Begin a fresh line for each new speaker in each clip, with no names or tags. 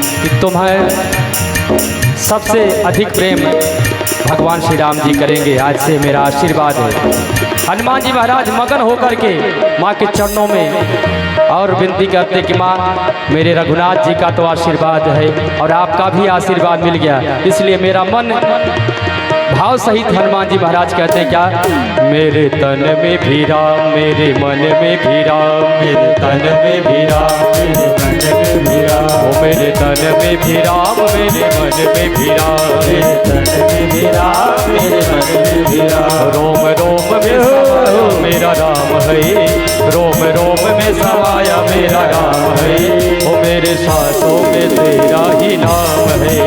कि तुम्हें सबसे अधिक प्रेम भगवान श्री राम जी करेंगे। आज से मेरा आशीर्वाद है। हनुमान जी महाराज मगन होकर के माँ के चरणों में और विनती करते कि माँ मेरे रघुनाथ जी का तो आशीर्वाद है और आपका भी आशीर्वाद मिल गया, इसलिए मेरा मन भाव सहित हनुमान जी महाराज कहते हैं क्या, मेरे तन में भी राम, मेरे मन में भी राम, मेरे तन में भी राम, मेरे मन में भी राम, ओ मेरे तन में भी राम, मेरे मन में भी राम, मेरे तन में भी राम, मेरे मन में भी राम, रोम रोम में समाया मेरा राम है, रोम रोम में समाया मेरा राम है, ओ मेरे सांसों में तेरा ही नाम है,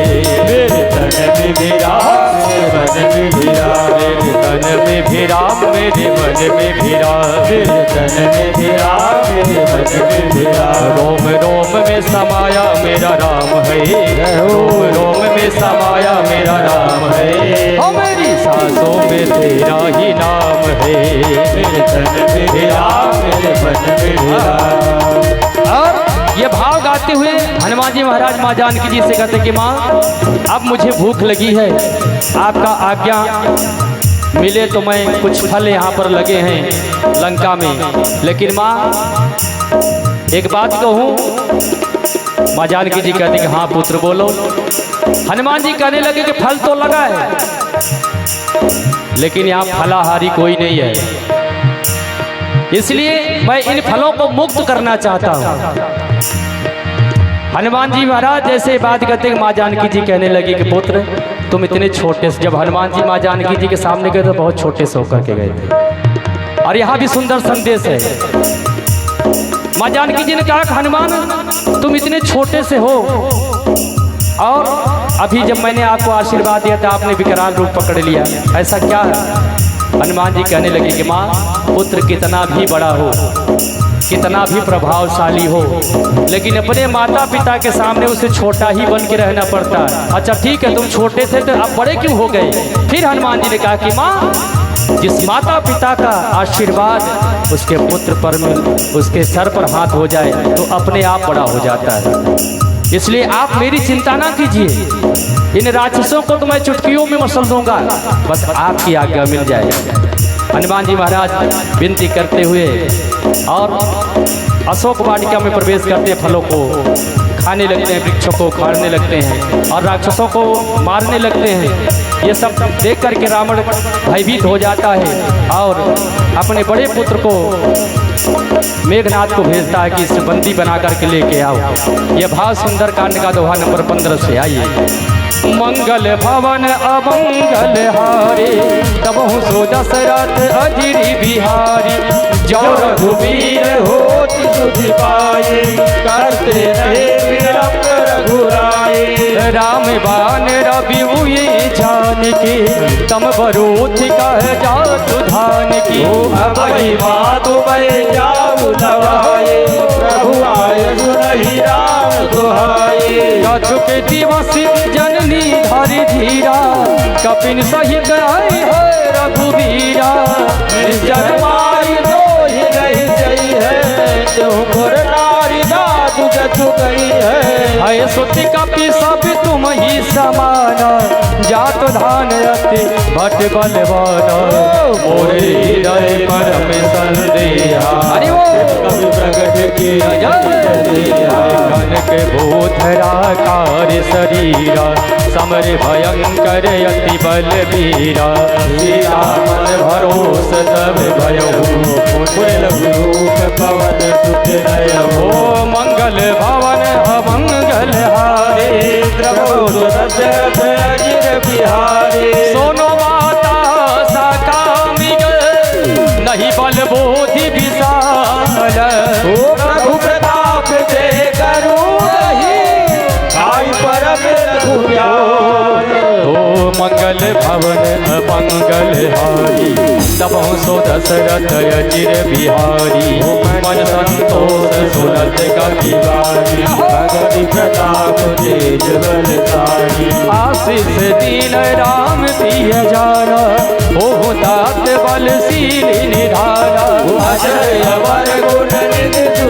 मेरे तन में भी राम, मन में भी राम, मेरे तन में भी राम, मेरे मन में भी राम, मेरे तन में भी राम, मेरे मन में भी राम, रोम रोम में समाया मेरा राम है, रोम रोम में समाया मेरा राम है, और मेरी सांसों में तेरा ही नाम है, मेरे तन में भी राम, मेरे मन में भी राम। और ये भाव गाते हुए हनुमान जी महाराज माँ जानकी जी से कहते कि माँ अब मुझे भूख लगी है, आपका आज्ञा मिले तो मैं कुछ फल यहाँ पर लगे हैं लंका में, लेकिन माँ एक बात कहूँ। माँ जानकी जी कहते कि हाँ पुत्र बोलो। हनुमान जी कहने लगे कि फल तो लगा है लेकिन यहाँ फलाहारी कोई नहीं है, इसलिए मैं इन फलों को मुक्त करना चाहता हूँ। हनुमान जी महाराज जैसे बात करते माँ जानकी जी कहने लगी कि पुत्र तुम इतने छोटे से, जब हनुमान जी माँ जानकी जी के सामने गए तो बहुत छोटे से होकर के गए थे। और यहाँ भी सुंदर संदेश है। माँ जानकी जी ने कहा कि हनुमान तुम इतने छोटे से हो और अभी जब मैंने आपको आशीर्वाद दिया था आपने विकराल रूप पकड़ लिया, ऐसा क्या है? हनुमान जी कहने लगे कि माँ पुत्र कितना भी बड़ा हो, कितना भी प्रभावशाली हो, लेकिन अपने माता पिता के सामने उसे छोटा ही बन के रहना पड़ता है। अच्छा ठीक है तुम छोटे थे तो अब बड़े क्यों हो गए? फिर हनुमान जी ने कहा कि माँ जिस माता पिता का आशीर्वाद उसके पुत्र पर में, उसके सर पर हाथ हो जाए तो अपने आप बड़ा हो जाता है, इसलिए आप मेरी चिंता ना कीजिए, इन राक्षसों को तो मैं चुटकियों में मसल दूंगा, बस आपकी आज्ञा मिल जाए। हनुमान जी महाराज विनती करते हुए और अशोक वाटिका में प्रवेश करते हैं, फलों को खाने लगते हैं, वृक्षों को उखाड़ने लगते हैं और राक्षसों को मारने लगते हैं। ये सब देख करके रावण भयभीत हो जाता है और अपने बड़े पुत्र को मेघनाथ को भेजता है कि इसे बंदी बना करके लेके आओ। ये भाव सुंदर कांड का दोहा नंबर 15 से आइए। मंगल भवन अमंगल हारे तबहु सो दशरथ अजिरि बिहारी, जो रघुवीर होति सुधि पाए करते रहे विरम रघुराए, राम बान रवि हुई जानकी तम बरूथ कह जातु धान की, अबहि बात बह जाऊ दवाए प्रभु आय सुनहि राम दुहाए, कछुक दिवस जननी धरि धीरा कपिन सहित आए है रघुवीरा, जन्माई दो ही रही जई है तुम नारी दादू जथु गई है, सुति कपि सब तुम ही समाना जात धान अति भट बलवाना, मोरे हृदय परम संदेहा कवि प्रकट किया कनक भूधराकार शरीरा, समर भयंकर अति बलवीरा, सीता मन भरोस तब भयऊ रूप पवन सुत नयऊ, मंगल भवन अमंगल हारे प्रभु दशरथ अजिर बिहारी, सोनो माता साकामिक नहीं बल बोधि विशाल, प्रभु प्रताप से करू आई परम रघुवीर, ओ मंगल भवन मंगल हारी तबहु सो दशरथ अजिर बिहारी, मन संतोष सुनत कपि बारी, भगति प्रताप तेज बलशाली, आशीष दीन राम पिय जाना ओहु तात बलशील निधाना, अजय अमर गुण निधि